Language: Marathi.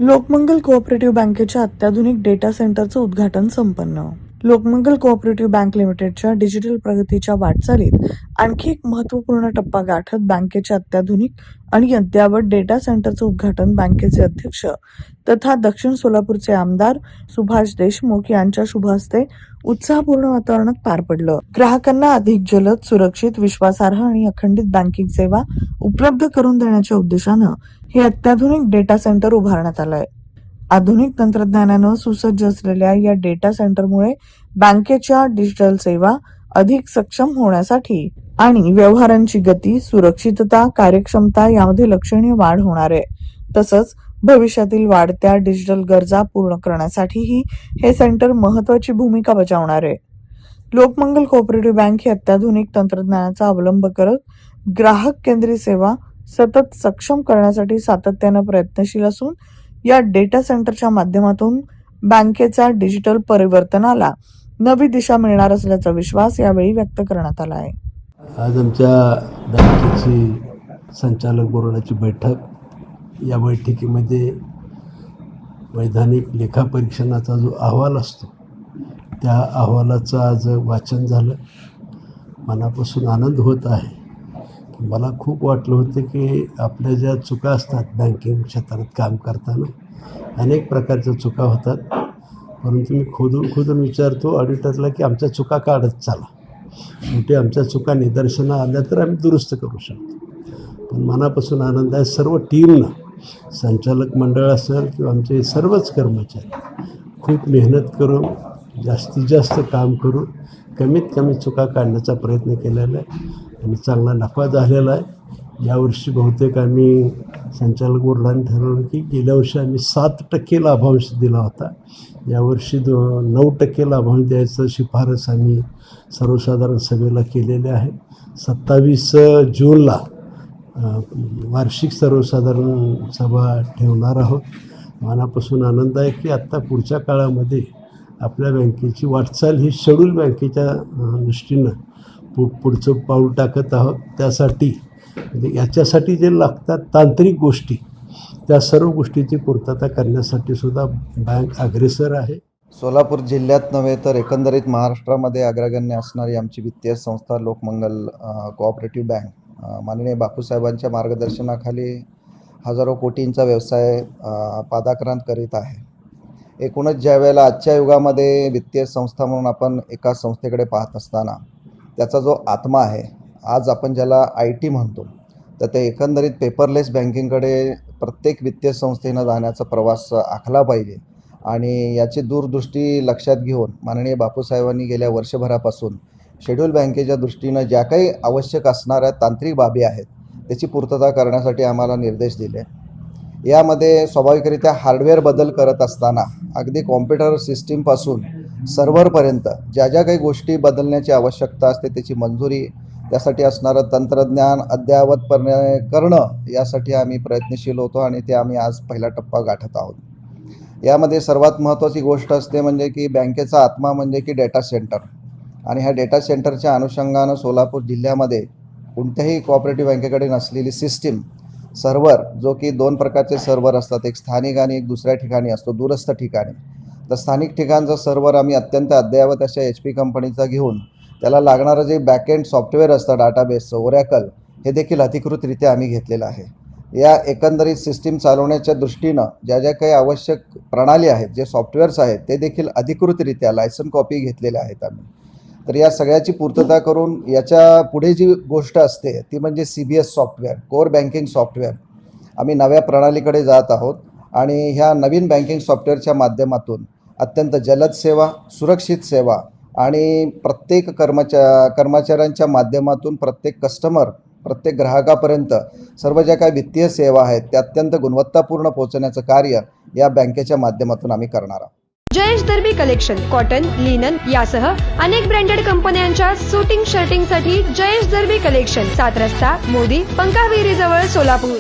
लोकमंगल कोऑपरेटिव्ह बँकेच्या अत्याधुनिक डेटा सेंटरचं उद्घाटन संपन्न. लोकमंगल कोऑपरेटिव्ह बँक लिमिटेडच्या डिजिटल प्रगतीच्या वाटचालीत आणखी एक महत्त्वपूर्ण टप्पा गाठत बँकेच्या अत्याधुनिक आणि अद्ययावत डेटा सेंटरचं उद्घाटन बँकेचे अध्यक्ष तथा दक्षिण सोलापूरचे आमदार सुभाष देशमुख यांच्या शुभ हस्ते उत्साहपूर्ण वातावरणात पार पडलं. ग्राहकांना अधिक जलद, सुरक्षित, विश्वासार्ह आणि अखंडित बँकिंग सेवा उपलब्ध करून देण्याच्या उद्देशानं हे अत्याधुनिक डेटा सेंटर उभारण्यात आलंय. आधुनिक तंत्रज्ञानानं सुसज्ज असलेल्या या डेटा सेंटरमुळे बँकेच्या डिजिटल सेवा अधिक सक्षम होण्यासाठी आणि व्यवहारांची गती, सुरक्षितता, कार्यक्षमता यामध्ये लक्षणीय वाढ होणार आहे. तसंच भविष्यातील वाढत्या डिजिटल गरजा पूर्ण करण्यासाठीही हे सेंटर महत्वाची भूमिका बजावणार आहे. लोकमंगल कोऑपरेटिव्ह बँक ही अत्याधुनिक तंत्रज्ञानाचा अवलंब करत ग्राहक केंद्रित सेवा सतत सक्षम करण्यासाठी सातत्यानं प्रयत्नशील असून या डेटा सेंटरच्या माध्यमातून बँकेचा डिजिटल परिवर्तनाला नवी दिशा मिळणार असल्याचा विश्वास यावेळी व्यक्त करण्यात आला आहे. आज आमच्या बँकेची संचालक बोर्डाची बैठक, या बैठकीमध्ये वैधानिक लेखापरीक्षणाचा जो अहवाल असतो त्या अहवालाचं आज वाचन झालं. मनापासून आनंद होत आहे. मला खूप वाटलं होतं की आपल्या ज्या चुका असतात बँकिंग क्षेत्रात काम करताना, अनेक प्रकारच्या चुका होतात, परंतु मी खोदून विचारतो ऑडिटरला की आमच्या चुका काढत चला, शेवटी आमच्या चुका निदर्शनं आल्या तर आम्ही दुरुस्त करू शकतो. पण मनापासून आनंद आहे. सर्व टीमनं, संचालक मंडळ असेल किंवा आमचे सर्वच कर्मचारी खूप मेहनत करून जास्तीत जास्त काम करून कमीत कमी चुका काढण्याचा प्रयत्न केलेला आहे आणि चांगला नफा झालेला आहे. यावर्षी बहुतेक आम्ही संचालक बोर्डाने ठरवलं की गेल्या वर्षी आम्ही 7% लाभांश दिला होता, यावर्षी 9% लाभांश द्यायचं शिफारस आम्ही सर्वसाधारण सभेला केलेले आहे. 27 जूनला वार्षिक सर्वसाधारण सभा ठेवणार आहोत. मनापासून आनंद आहे की आत्ता पुढच्या काळामध्ये आपल्या बँकेची वाटचाल ही शेड्यूल बँकेच्या दृष्टीनं पुढचं पाऊल टाकत आहोत. त्यासाठी याच्यासाठी जे लागतात तांत्रिक गोष्टी, त्या सर्व गोष्टीची पूर्तता करण्यासाठी सुद्धा बँक अग्रेसर आहे. सोलापूर जिल्ह्यात नव्हे तर एकंदरीत महाराष्ट्रामध्ये अग्रगण्य असणारी आमची वित्तीय संस्था लोकमंगल कोऑपरेटिव्ह बँक माननीय बापूसाहेबांच्या मार्गदर्शनाखाली हजारो कोटींचा व्यवसाय पादाक्रांत करीत आहे. एकूणच ज्या वेळेला आजच्या युगामध्ये वित्तीय संस्था म्हणून आपण एका संस्थेकडे पाहत असताना त्याचा जो आत्मा आहे, आज आपण ज्याला IT म्हणतो, तर ते एकंदरीत पेपरलेस बँकिंगकडे प्रत्येक वित्तीय संस्थेनं जाण्याचा प्रवास आखला पाहिजे. आणि याची दूरदृष्टी लक्षात घेऊन माननीय बापूसाहेबांनी गेल्या वर्षभरापासून शेड्यूल बँकेच्या दृष्टीनं ज्या काही आवश्यक असणाऱ्या तांत्रिक बाबी आहेत त्याची पूर्तता करण्यासाठी आम्हाला निर्देश दिले. यामध्ये स्वाभाविकरित्या हार्डवेअर बदल करत असताना अगदी कॉम्प्युटर सिस्टीमपासून सर्व्हरपर्यंत ज्या ज्या काही गोष्टी बदलण्याची आवश्यकता असते त्याची मंजुरी, त्यासाठी असणारं तंत्रज्ञान अद्ययावतपणे करणं, यासाठी आम्ही प्रयत्नशील होतो आणि ते आम्ही आज पहिला टप्पा गाठत आहोत. यामध्ये सर्वात महत्त्वाची गोष्ट असते म्हणजे की बँकेचा आत्मा म्हणजे की डेटा सेंटर, आणि ह्या डेटा सेंटरच्या अनुषंगानं सोलापूर जिल्ह्यामध्ये कोणत्याही कोऑपरेटिव्ह बँकेकडे नसलेली सिस्टीम सर्व्हर, जो की 2 प्रकारचे सर्व्हर असतात, एक स्थानिक आणि एक दुसऱ्या ठिकाणी असतो, दूरस्थ ठिकाणी. तर स्थानिक ठिकाणचा सर्व्हर आम्ही अत्यंत अद्ययावत अशा HP कंपनीचा घेऊन त्याला लागणारं जे बॅकएंड सॉफ्टवेअर असतं डाटाबेसचं, ओरॅकल, हे देखील अधिकृतरित्या आम्ही घेतलेलं आहे. या एकंदरीत सिस्टीम चालवण्याच्या दृष्टीनं ज्या ज्या काही आवश्यक प्रणाली आहेत, जे सॉफ्टवेअर्स आहेत, ते देखील अधिकृतरित्या लायसन कॉपी घेतलेल्या आहेत आम्ही. तर या सगळ्याची पूर्तता करून याच्या पुढे जी गोष्ट असते ती म्हणजे CBS software, core banking software. आम्ही नव्या प्रणालीकडे जात आहोत आणि ह्या नवीन बँकिंग सॉफ्टवेअरच्या माध्यमातून अत्यंत जलद सेवा, सुरक्षित सेवा आणि प्रत्येक कर्मचाऱ्यांच्या माध्यमातून प्रत्येक कस्टमर, प्रत्येक ग्राहकापर्यंत सर्व ज्या काही वित्तीय सेवा आहेत त्या अत्यंत गुणवत्तापूर्ण पोहोचण्याचं कार्य या बँकेच्या माध्यमातून आम्ही करणार आहोत. जयेश दर्बी कलेक्शन कॉटन, लिनन यासह अनेक ब्रँडेड कंपन्यांच्या सुटिंग शर्टिंगसाठी जयेश दर्बी कलेक्शन, 7 रस्ता मोदी पंकाविहिरी जवळ सोलापूर.